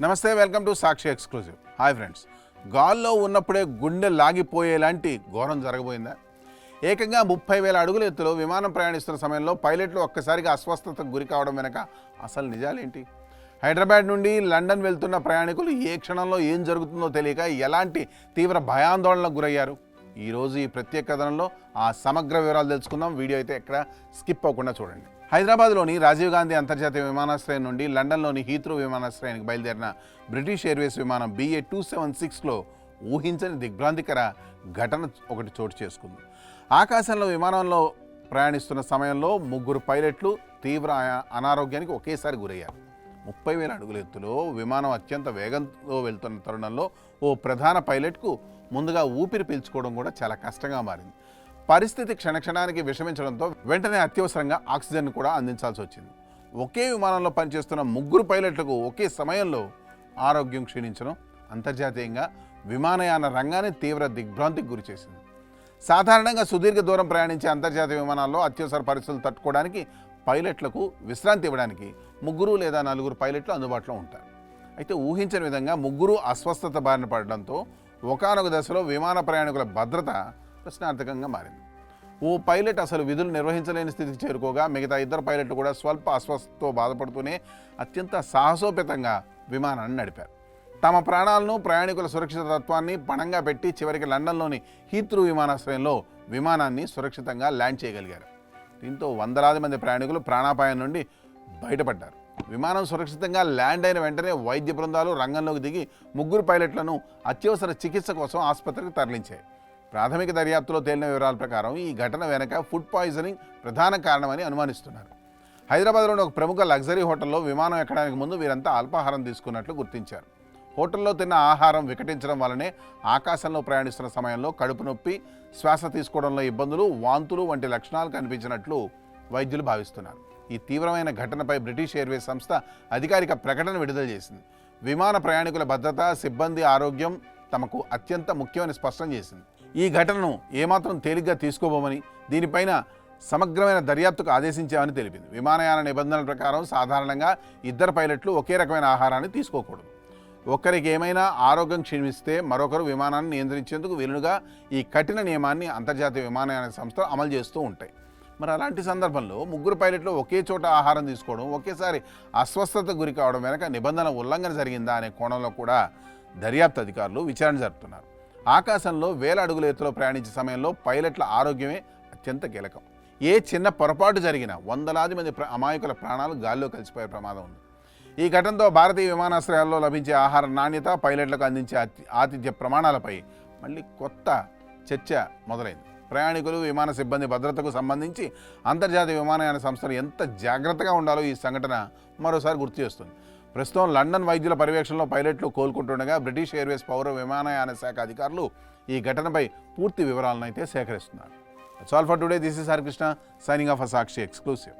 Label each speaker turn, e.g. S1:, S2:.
S1: నమస్తే, welcome to Sakshi exclusive. Hi friends, గాల్లో ఉన్నప్పుడే గుండె లాగిపోయేలాంటి ఘోరం జరగబోయిందా? ఏకంగా 30,000 అడుగుల ఎత్తులో విమానం ప్రయాణిస్తున్న సమయంలో పైలట్లు ఒక్కసారిగా అస్వస్థతకు గురి కావడం వెనక అసలు నిజాలేంటి? హైదరాబాద్ నుండి లండన్ వెళ్తున్న ప్రయాణికులు ఏ క్షణంలో ఏం జరుగుతుందో తెలియక ఎలాంటి తీవ్ర భయాందోళనకు గురయ్యారు? ఈరోజు ఈ ప్రత్యేక కథనంలో ఆ సమగ్ర వివరాలు తెలుసుకుందాం. వీడియో అయితే ఎక్కడ స్కిప్ అవ్వకుండా చూడండి. హైదరాబాద్లోని రాజీవ్ గాంధీ అంతర్జాతీయ విమానాశ్రయం నుండి లండన్లోని హీత్రూ విమానాశ్రయానికి బయలుదేరిన బ్రిటిష్ ఎయిర్వేస్ విమానం BA276లో ఊహించని దిగ్భ్రాంతికర ఘటన ఒకటి చోటు చేసుకుంది. ఆకాశంలో విమానంలో ప్రయాణిస్తున్న సమయంలో 3 పైలట్లు తీవ్ర అనారోగ్యానికి ఒకేసారి గురయ్యారు. 30,000 అడుగుల ఎత్తులో విమానం అత్యంత వేగంతో వెళ్తున్న తరుణంలో ఓ ప్రధాన పైలట్కు ముందుగా ఊపిరి పీల్చుకోవడం కూడా చాలా కష్టంగా మారింది. పరిస్థితి క్షణక్షణానికి విషమించడంతో వెంటనే అత్యవసరంగా ఆక్సిజన్ కూడా అందించాల్సి వచ్చింది. ఒకే విమానంలో పనిచేస్తున్న 3 పైలట్లకు ఒకే సమయంలో ఆరోగ్యం క్షీణించడం అంతర్జాతీయంగా విమానయాన రంగాన్ని తీవ్ర దిగ్భ్రాంతికి గురిచేసింది. సాధారణంగా సుదీర్ఘ దూరం ప్రయాణించే అంతర్జాతీయ విమానాల్లో అత్యవసర పరిస్థితులు తట్టుకోవడానికి పైలట్లకు విశ్రాంతి ఇవ్వడానికి 3 లేదా 4 పైలట్లు అందుబాటులో ఉంటారు. అయితే ఊహించని విధంగా 3 అస్వస్థత బారిన పడడంతో ఒకానొక దశలో విమాన ప్రయాణికుల భద్రత ప్రశ్నార్థకంగా మారింది. ఓ పైలట్ అసలు విధులు నిర్వహించలేని స్థితికి చేరుకోగా మిగతా 2 పైలట్లు కూడా స్వల్ప అస్వస్థతతో బాధపడుతూనే అత్యంత సాహసోపేతంగా విమానాన్ని నడిపారు. తమ ప్రాణాలను, ప్రయాణికుల సురక్షితత్వాన్ని పణంగా పెట్టి చివరికి లండన్లోని హీత్రూ విమానాశ్రయంలో విమానాన్ని సురక్షితంగా ల్యాండ్ చేయగలిగారు. దీంతో వందలాది మంది ప్రయాణికులు ప్రాణాపాయం నుండి బయటపడ్డారు. విమానం సురక్షితంగా ల్యాండ్ అయిన వెంటనే వైద్య బృందాలు రంగంలోకి దిగి 3 పైలట్లను అత్యవసర చికిత్స కోసం ఆసుపత్రికి తరలించాయి. ప్రాథమిక దర్యాప్తులో తేలిన వివరాల ప్రకారం ఈ ఘటన వెనక ఫుడ్ పాయిజనింగ్ ప్రధాన కారణమని అనుమానిస్తున్నారు. హైదరాబాద్లోని ఒక ప్రముఖ లగ్జరీ హోటల్లో విమానం ఎక్కడానికి ముందు వీరంతా అల్పాహారం తీసుకున్నట్లు గుర్తించారు. హోటల్లో తిన్న ఆహారం వికటించడం వల్లనే ఆకాశంలో ప్రయాణిస్తున్న సమయంలో కడుపు నొప్పి, శ్వాస తీసుకోవడంలో ఇబ్బందులు, వాంతులు వంటి లక్షణాలు కనిపించినట్లు వైద్యులు భావిస్తున్నారు. ఈ తీవ్రమైన ఘటనపై బ్రిటిష్ ఎయిర్వేస్ సంస్థ అధికారిక ప్రకటన విడుదల చేసింది. విమాన ప్రయాణికుల భద్రత, సిబ్బంది ఆరోగ్యం తమకు అత్యంత ముఖ్యమని స్పష్టం చేసింది. ఈ ఘటనను ఏమాత్రం తేలిగ్గా తీసుకోబోమని, దీనిపైన సమగ్రమైన దర్యాప్తుకు ఆదేశించామని తెలిపింది. విమానయాన నిబంధనల ప్రకారం సాధారణంగా 2 పైలట్లు ఒకే రకమైన ఆహారాన్ని తీసుకోకూడదు. ఒకరికి ఏమైనా ఆరోగ్యం క్షీణిస్తే మరొకరు విమానాన్ని నియంత్రించేందుకు వీలుగా ఈ కఠిన నియమాన్ని అంతర్జాతీయ విమానయాన సంస్థలు అమలు చేస్తూ ఉంటాయి. మరి అలాంటి సందర్భంలో 3 పైలట్లు ఒకే చోట ఆహారం తీసుకోవడం, ఒకేసారి అస్వస్థతకు గురి కావడం వెనక నిబంధన ఉల్లంఘన జరిగిందా అనే కోణంలో కూడా దర్యాప్తు అధికారులు విచారణ జరుపుతున్నారు. ఆకాశంలో వేల అడుగుల ఎత్తులో ప్రయాణించే సమయంలో పైలట్ల ఆరోగ్యమే అత్యంత కీలకం. ఏ చిన్న పొరపాటు జరిగినా వందలాది మంది అమాయకుల ప్రాణాలు గాల్లో కలిసిపోయే ప్రమాదం ఉంది. ఈ ఘటనతో భారతీయ విమానాశ్రయాల్లో లభించే ఆహార నాణ్యత, పైలట్లకు అందించే ఆతిథ్య ప్రమాణాలపై మళ్ళీ కొత్త చర్చ మొదలైంది. ప్రయాణికులు, విమాన సిబ్బంది భద్రతకు సంబంధించి అంతర్జాతీయ విమానయాన సంస్థలు ఎంత జాగ్రత్తగా ఉండాలో ఈ సంఘటన మరోసారి గుర్తు చేస్తుంది. ప్రస్తుతం లండన్ వైద్యుల పర్యవేక్షణలో పైలట్లు కోలుకుంటుండగా బ్రిటిష్ ఎయిర్వేస్ పౌర విమానయాన శాఖ అధికారులు ఈ ఘటనపై పూర్తి వివరాలను అయితే సేకరిస్తున్నారు. That's all for today. This is Harikrishna signing off for Sakshi exclusive.